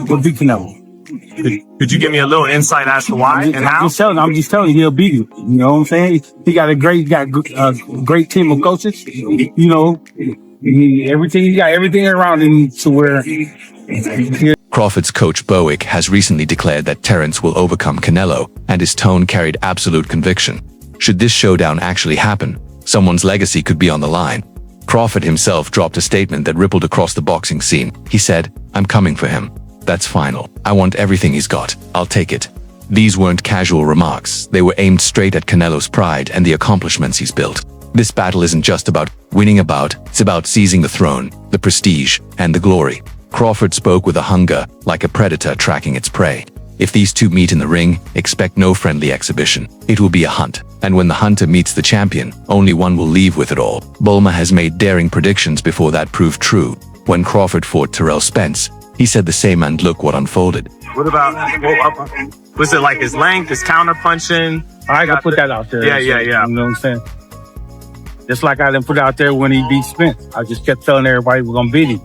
will beat Canelo. Could you give me a little insight as to why and how? I'm just telling you, he'll beat you. You know what I'm saying? He got a great team of coaches. You know, he got everything around him to where. Crawford's coach Bowick has recently declared that Terence will overcome Canelo, and his tone carried absolute conviction. Should this showdown actually happen, someone's legacy could be on the line. Crawford himself dropped a statement that rippled across the boxing scene. He said, "I'm coming for him. That's final. I want everything he's got. I'll take it." These weren't casual remarks. They were aimed straight at Canelo's pride and the accomplishments he's built. This battle isn't just about winning a bout, it's about seizing the throne, the prestige, and the glory. Crawford spoke with a hunger, like a predator tracking its prey. If these two meet in the ring, expect no friendly exhibition. It will be a hunt. And when the hunter meets the champion, only one will leave with it all. Bulmer has made daring predictions before that proved true. When Crawford fought Terrell Spence, he said the same, and look what unfolded. What about, was it like his length, his counter punching? I gotta put that out there. Yeah. You know what I'm saying? Just like I didn't put out there when he beat Spence. I just kept telling everybody we're gonna beat him.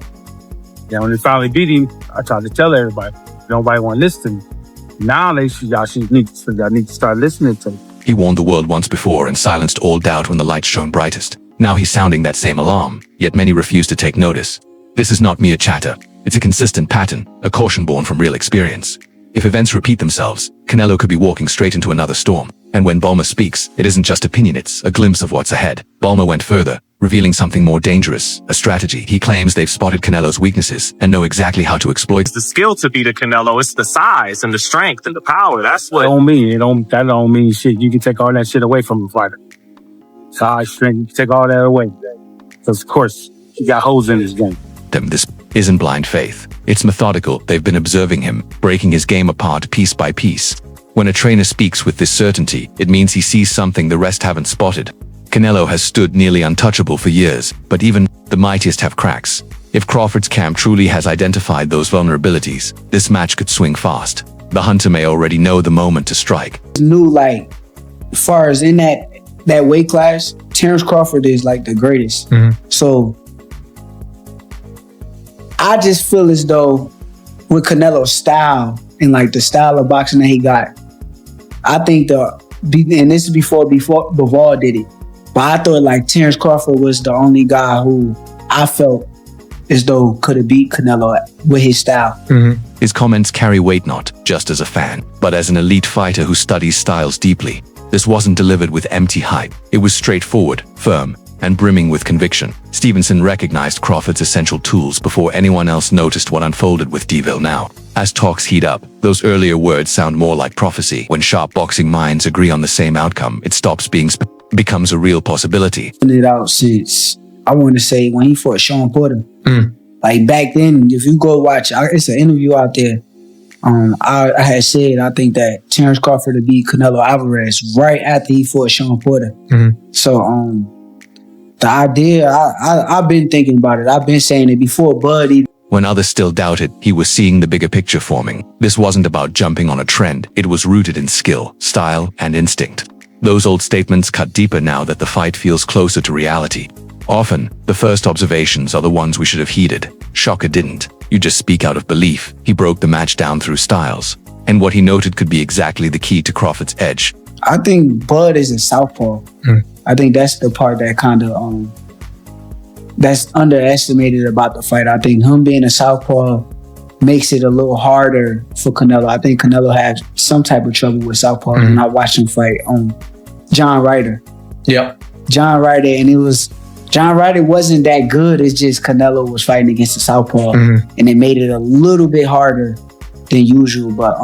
Yeah, when he finally beat him, I tried to tell everybody. Nobody want to listen to me. Now y'all need to start listening to me. He warned the world once before and silenced all doubt when the light shone brightest. Now he's sounding that same alarm, yet many refuse to take notice. This is not mere chatter. It's a consistent pattern, a caution born from real experience. If events repeat themselves, Canelo could be walking straight into another storm. And when Bulmer speaks, it isn't just opinion, it's a glimpse of what's ahead. Bulmer went further, revealing something more dangerous, a strategy. He claims they've spotted Canelo's weaknesses and know exactly how to exploit. It's the skill to beat a Canelo. It's the size and the strength and the power. That's what. That don't mean shit. You can take all that shit away from a fighter. Size, strength, you can take all that away. Because, of course, he got holes in his game. This isn't blind faith. It's methodical. They've been observing him, breaking his game apart piece by piece. When a trainer speaks with this certainty, it means he sees something the rest haven't spotted. Canelo has stood nearly untouchable for years, but even the mightiest have cracks. If Crawford's camp truly has identified those vulnerabilities, this match could swing fast. The hunter may already know the moment to strike. As far as in that weight class, Terence Crawford is like the greatest. So I just feel as though with Canelo's style and like the style of boxing that he got, I think and this is before Bivol did it, but I thought like Terence Crawford was the only guy who I felt as though could have beat Canelo with his style. His comments carry weight not just as a fan, but as an elite fighter who studies styles deeply. This wasn't delivered with empty hype. It was straightforward, firm, and brimming with conviction. Stevenson recognized Crawford's essential tools before anyone else noticed what unfolded with Deville now. As talks heat up, those earlier words sound more like prophecy. When sharp boxing minds agree on the same outcome, it stops being becomes a real possibility. It out since, I want to say, when he fought Sean Porter. Like back then, if you go watch, it's an interview out there. I had said I think that Terence Crawford would beat Canelo Alvarez right after he fought Sean Porter. So the idea, I've been thinking about it. I've been saying it before Buddy. When others still doubted, he was seeing the bigger picture forming. This wasn't about jumping on a trend. It was rooted in skill, style, and instinct. Those old statements cut deeper now that the fight feels closer to reality. Often, the first observations are the ones we should have heeded. Shocker didn't. You just speak out of belief. He broke the match down through styles. And what he noted could be exactly the key to Crawford's edge. I think Bud is a southpaw. I think that's the part that kind of that's underestimated about the fight. I think him being a southpaw makes it a little harder for Canelo. I think Canelo had some type of trouble with southpaw when I watched him fight John Ryder. John Ryder, and John Ryder wasn't that good. It's just Canelo was fighting against the southpaw, and it made it a little bit harder than usual. But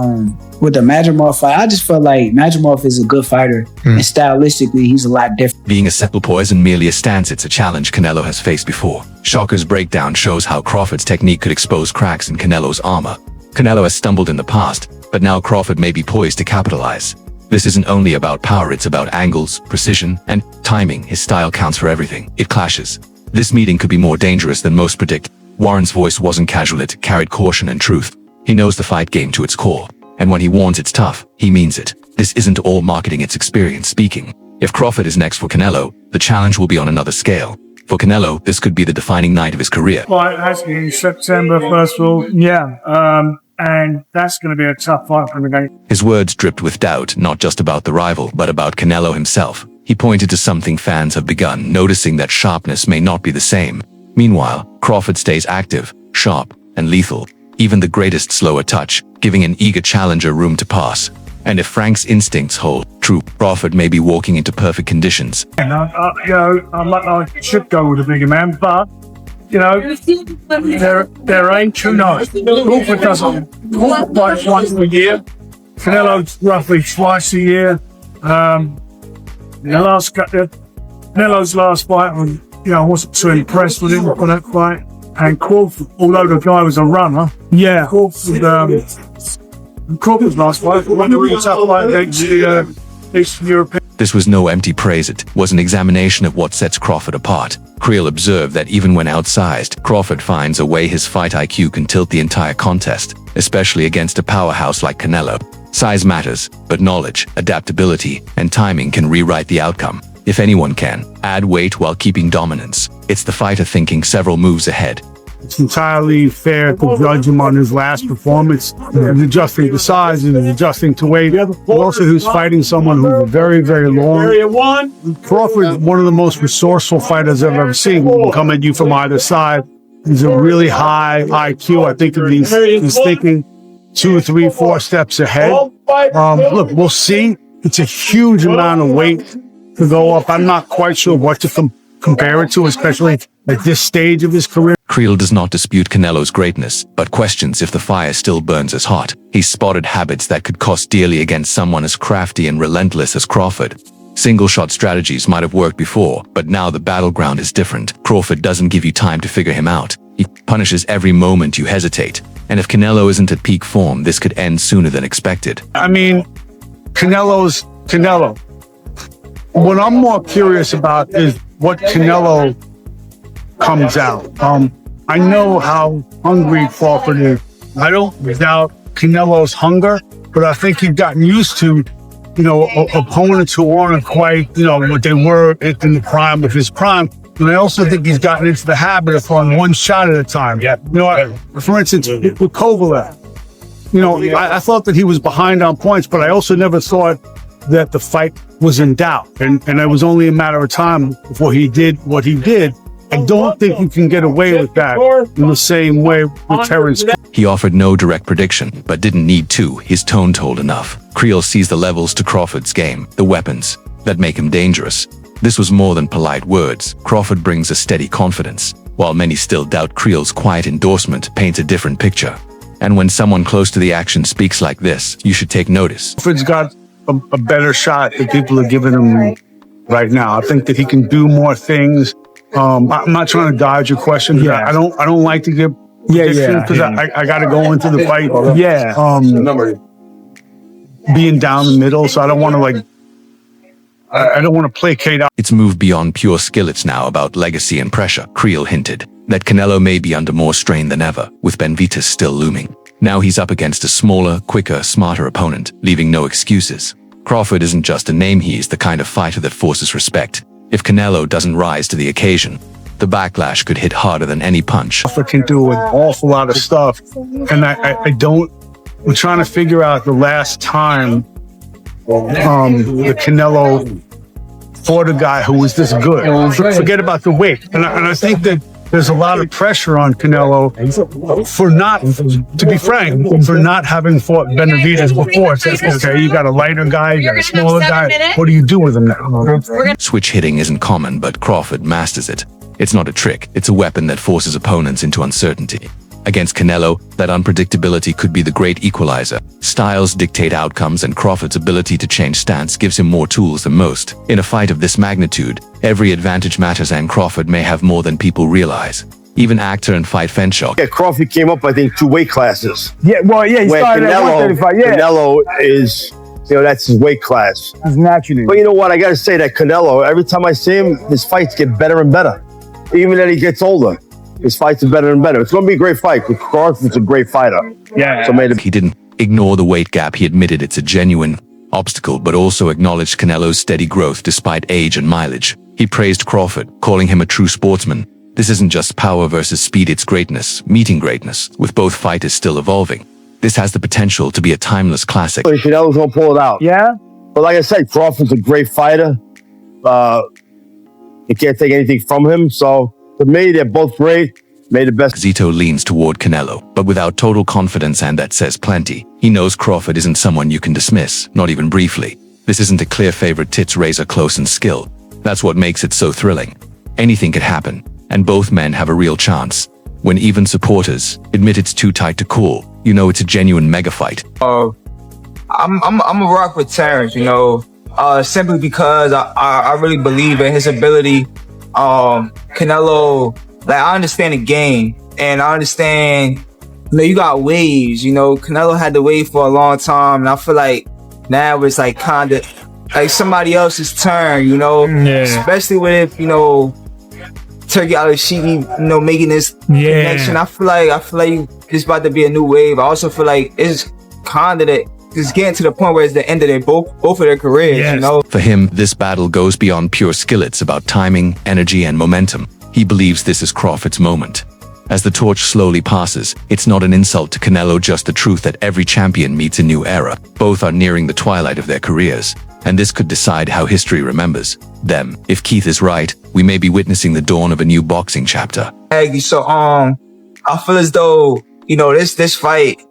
with the Madrimov fight, I just felt like Madrimov is a good fighter, and stylistically, he's a lot different. Being a settle isn't merely a stance, it's a challenge Canelo has faced before. Shocker's breakdown shows how Crawford's technique could expose cracks in Canelo's armor. Canelo has stumbled in the past, but now Crawford may be poised to capitalize. This isn't only about power, it's about angles, precision, and timing. His style counts for everything. It clashes. This meeting could be more dangerous than most predict. Warren's voice wasn't casual, it carried caution and truth. He knows the fight game to its core. And when he warns it's tough, he means it. This isn't all marketing, it's experience speaking. If Crawford is next for Canelo, the challenge will be on another scale. For Canelo, this could be the defining night of his career. Well, it has to be September, first of all. Yeah. and that's going to be a tough fight for him again. His words dripped with doubt, not just about the rival, but about Canelo himself. He pointed to something fans have begun noticing, that sharpness may not be the same. Meanwhile, Crawford stays active, sharp, and lethal. Even the greatest slower touch, giving an eager challenger room to pass. And if Frank's instincts hold true, Crawford may be walking into perfect conditions. And I should go with a bigger man, but there ain't two nights. Crawford doesn't fight once a year. Canelo's roughly twice a year. Canelo's last fight, I wasn't too impressed with him for that fight. And Crawford, although the guy was a runner, Crawford's last fight was a really tough fight against the Eastern European. This was no empty praise, it was an examination of what sets Crawford apart. Creel observed that even when outsized, Crawford finds a way his fight IQ can tilt the entire contest, especially against a powerhouse like Canelo. Size matters, but knowledge, adaptability, and timing can rewrite the outcome. If anyone can add weight while keeping dominance, it's the fighter thinking several moves ahead. It's entirely fair to judge him on his last performance. He's adjusting to size and adjusting to weight. Also, who's fighting someone who's very, very long. Crawford is one of the most resourceful fighters I've ever seen. Will come at you from either side. He's a really high IQ. I think he's thinking 2, 3, 4 steps ahead. Look, we'll see. It's a huge amount of weight to go up. I'm not quite sure what to compare it to, especially at this stage of his career. Creel does not dispute Canelo's greatness, but questions if the fire still burns as hot. He's spotted habits that could cost dearly against someone as crafty and relentless as Crawford. Single-shot strategies might have worked before, but now the battleground is different. Crawford doesn't give you time to figure him out. He punishes every moment you hesitate. And if Canelo isn't at peak form, this could end sooner than expected. I mean, Canelo's Canelo. What I'm more curious about is what Canelo comes out. I know how hungry Crawford is. I don't doubt Canelo's hunger, but I think he's gotten used to, opponents who aren't quite, what they were in the prime of his prime. And I also think he's gotten into the habit of throwing one shot at a time. Yeah. For instance, with Kovalev, I thought that he was behind on points, but I also never thought that the fight was in doubt. And it was only a matter of time before he did what he did. I don't think you can get away with that in the same way with Terence. He offered no direct prediction, but didn't need to. His tone told enough. Creel sees the levels to Crawford's game, the weapons that make him dangerous. This was more than polite words. Crawford brings a steady confidence. While many still doubt, Creel's quiet endorsement paints a different picture. And when someone close to the action speaks like this, you should take notice. Crawford's got a better shot that people are giving him right now. I think that he can do more things. I'm not trying to dodge your question. Yeah. I don't like to give predictions because I got to go into the fight. Being down the middle, so I don't want to I don't want to placate out. It's moved beyond pure skill. It's now about legacy and pressure. Creel hinted that Canelo may be under more strain than ever, with Benavidez still looming. Now he's up against a smaller, quicker, smarter opponent, leaving no excuses. Crawford isn't just a name, he's the kind of fighter that forces respect. If Canelo doesn't rise to the occasion, the backlash could hit harder than any punch. Crawford can do an awful lot of stuff, and we're trying to figure out the last time the Canelo fought a guy who was this good. Forget about the weight. And I think that there's a lot of pressure on Canelo for not, to be frank, for not having fought Benavidez before. It's like, okay, you got a lighter guy, you got a smaller guy. What do you do with him now? Switch hitting isn't common, but Crawford masters it. It's not a trick, it's a weapon that forces opponents into uncertainty. Against Canelo, that unpredictability could be the great equalizer. Styles dictate outcomes, and Crawford's ability to change stance gives him more tools than most. In a fight of this magnitude, every advantage matters, and Crawford may have more than people realize. Even actor and fight Fenshaw. Yeah, Crawford came up, I think, 2 weight classes. Yeah, well, he started at 135, Canelo is, that's his weight class. He's naturally. But you know what? I got to say that Canelo, every time I see him, his fights get better and better. Even as he gets older, his fights are better and better. It's going to be a great fight because Crawford's a great fighter. Yeah. So he didn't ignore the weight gap. He admitted it's a genuine obstacle, but also acknowledged Canelo's steady growth despite age and mileage. He praised Crawford, calling him a true sportsman. This isn't just power versus speed, it's greatness, meeting greatness, with both fighters still evolving. This has the potential to be a timeless classic. Canelo's gonna pull it out. Yeah? But like I said, Crawford's a great fighter. You can't take anything from him. So to me, they're both great. Made the best. Zito leans toward Canelo, but without total confidence, and that says plenty. He knows Crawford isn't someone you can dismiss, not even briefly. This isn't a clear favorite tits razor close in skill. That's what makes it so thrilling. Anything could happen, and both men have a real chance. When even supporters admit it's too tight to call, you know it's a genuine mega fight. I'm a rock with Terence, you know, simply because I really believe in his ability. Canelo, like, I understand the game, and I understand, you know, you got waves, you know. Canelo had the wave for a long time, and I feel like now it's like kind of like somebody else's turn, you know. Yeah. Especially with, you know, Turkey out of Sheedy, you know, making this connection. I feel like it's about to be a new wave. I also feel like it's kind of it's getting to the point where it's the end of their both of their careers, you know. For him, this battle goes beyond pure skill. It's about timing, energy, and momentum. He believes this is Crawford's moment. As the torch slowly passes, it's not an insult to Canelo, just the truth that every champion meets a new era. Both are nearing the twilight of their careers, and this could decide how history remembers them. If Keith is right, we may be witnessing the dawn of a new boxing chapter. So, I feel as though, you know, this fight,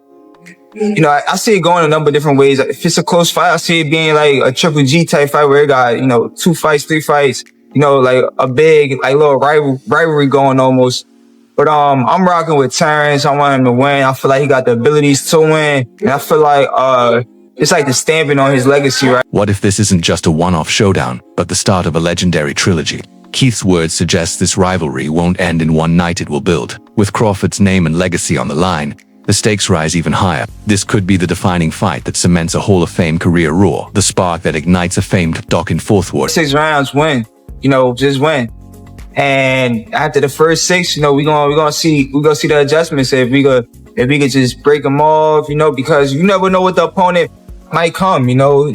you know, I see it going a number of different ways. If it's a close fight, I see it being like a Triple G type fight where it got, you know, 2 fights, 3 fights, you know, like a big, like little rivalry going almost. But I'm rocking with Terence. I want him to win. I feel like he got the abilities to win. And I feel like it's like the stamping on his legacy, right? What if this isn't just a one-off showdown, but the start of a legendary trilogy? Keith's words suggest this rivalry won't end in one night, it will build. With Crawford's name and legacy on the line, the stakes rise even higher. This could be the defining fight that cements a Hall of Fame career roar, the spark that ignites a famed Doc in fourth ward. 6 rounds win, you know, just win. And after the first 6, you know, we gonna see the adjustments if we could just break them off, you know, because you never know what the opponent might come, you know.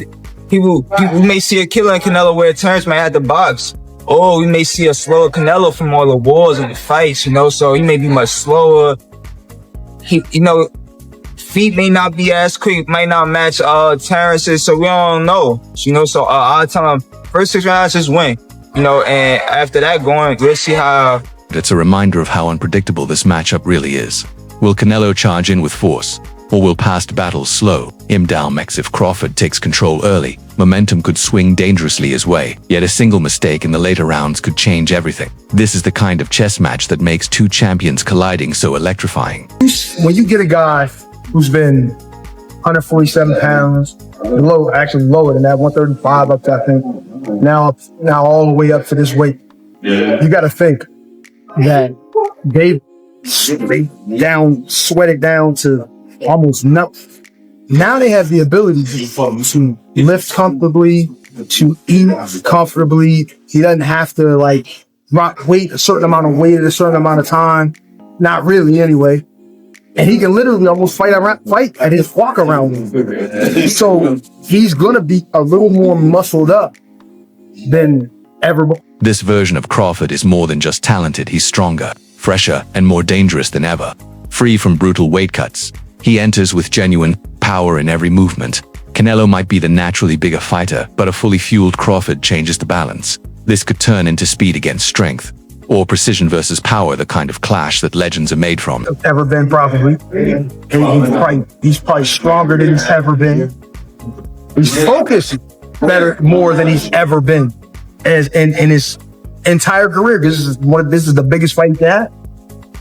People may see a killer in Canelo where Terence might have to box. Or we may see a slower Canelo from all the wars and the fights, you know, so he may be much slower. He, you know, feet may not be as quick, might not match Terence's, so we don't know, you know. So I'll tell him first 6 rounds just win, you know, and after that we'll see how. It's a reminder of how unpredictable this matchup really is. Will Canelo charge in with force, or will past battles slow him down? If Crawford takes control early, momentum could swing dangerously his way, yet a single mistake in the later rounds could change everything. This is the kind of chess match that makes 2 champions colliding so electrifying. When you get a guy who's been 147 pounds, actually lower than that, 135 up to, I think, now all the way up to this weight, you got to think that they sweated down to almost nothing. Now they have the ability to lift comfortably, to eat comfortably. He doesn't have to like wait a certain amount of weight at a certain amount of time. Not really, anyway. And he can literally almost fight at his walk around. So he's gonna be a little more muscled up than ever. This version of Crawford is more than just talented. He's stronger, fresher, and more dangerous than ever. Free from brutal weight cuts, he enters with genuine power in every movement. Canelo might be the naturally bigger fighter, but a fully fueled Crawford changes the balance. This could turn into speed against strength, or precision versus power, the kind of clash that legends are made from. Ever been, probably. He's probably stronger than he's ever been. He's focused more than he's ever been in his entire career. This is the biggest fight that.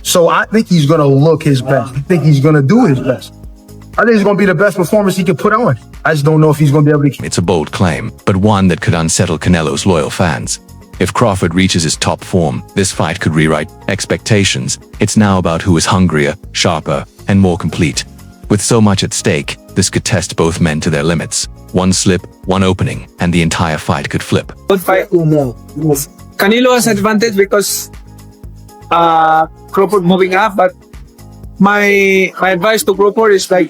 So I think he's going to look his best. I think he's going to do his best. I think it's going to be the best performance he can put on. I just don't know if he's going to be able to. It's a bold claim, but one that could unsettle Canelo's loyal fans. If Crawford reaches his top form, this fight could rewrite expectations. It's now about who is hungrier, sharper, and more complete. With so much at stake, this could test both men to their limits. One slip, one opening, and the entire fight could flip. Good fight. Canelo has advantage because Crawford moving up, but my advice to Crawford is like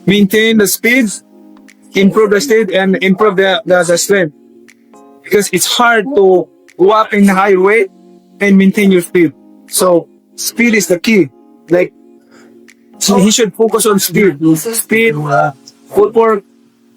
maintain the speed, improve the speed, and improve the strength. Because it's hard to go up in high weight and maintain your speed. So speed is the key. Like So he should focus on speed, footwork,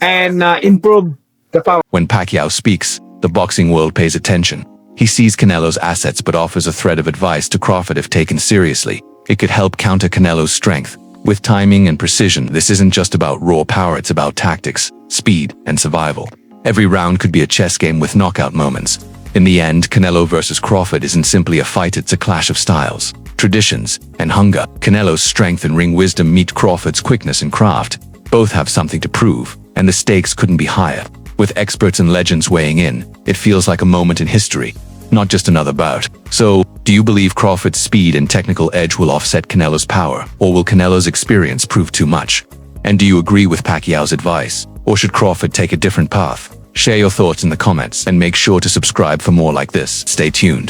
and improve the power. When Pacquiao speaks, the boxing world pays attention. He sees Canelo's assets but offers a thread of advice to Crawford if taken seriously. It could help counter Canelo's strength. With timing and precision, this isn't just about raw power, it's about tactics, speed, and survival. Every round could be a chess game with knockout moments. In the end, Canelo versus Crawford isn't simply a fight, it's a clash of styles, traditions, and hunger. Canelo's strength and ring wisdom meet Crawford's quickness and craft. Both have something to prove, and the stakes couldn't be higher. With experts and legends weighing in, it feels like a moment in history, not just another bout. So, do you believe Crawford's speed and technical edge will offset Canelo's power, or will Canelo's experience prove too much? And do you agree with Pacquiao's advice, or should Crawford take a different path? Share your thoughts in the comments and make sure to subscribe for more like this. Stay tuned.